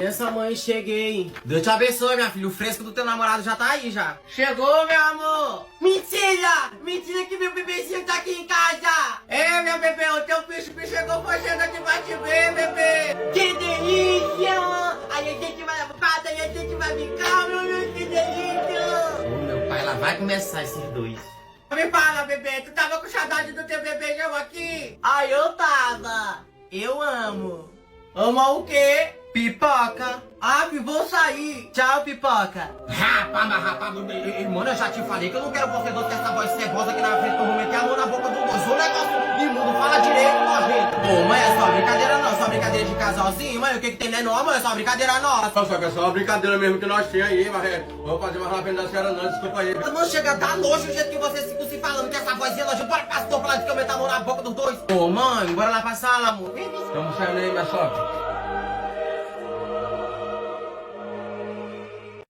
Essa mãe, cheguei. Deus te abençoe, minha filha. O fresco do teu namorado já tá aí, já. Chegou, meu amor. Mentira! Mentira que meu bebezinho tá aqui em casa. É, meu bebê, o teu príncipe chegou fazendo aqui pra te ver, bebê. Que delícia! Aí a gente vai na casa e a gente vai brincar, meu Deus, que delícia. Ô, meu pai, lá vai começar esses dois. Me fala, bebê, tu tava com saudade do teu bebêzão aqui? Ai, eu tava. Eu amo. Ama o quê? Pipoca. Ah, vou sair. Tchau, pipoca. Rapaz, mano, eu já te falei que eu não quero você doce essa voz cebosa aqui na frente que eu vou meter a mão na boca do moço. O negócio imundo, fala direito, nojento. Ô, mãe, é só brincadeira não, só brincadeira de casalzinho. Mãe, o que tem, né? Não, mãe, é só brincadeira nossa. Só que é só uma brincadeira mesmo que nós tínhamos aí, mas vamos fazer mais rápido da senhora não, desculpa aí. Não chega a dar nojo o jeito que vocês ficam se falando que essa vozinha nojenta. Bora, pastor, pra lá de que eu meto a mão na boca dos dois. Ô, mãe, bora lá pra sala, amor. Vem, Estamos saindo aí, minha sogra.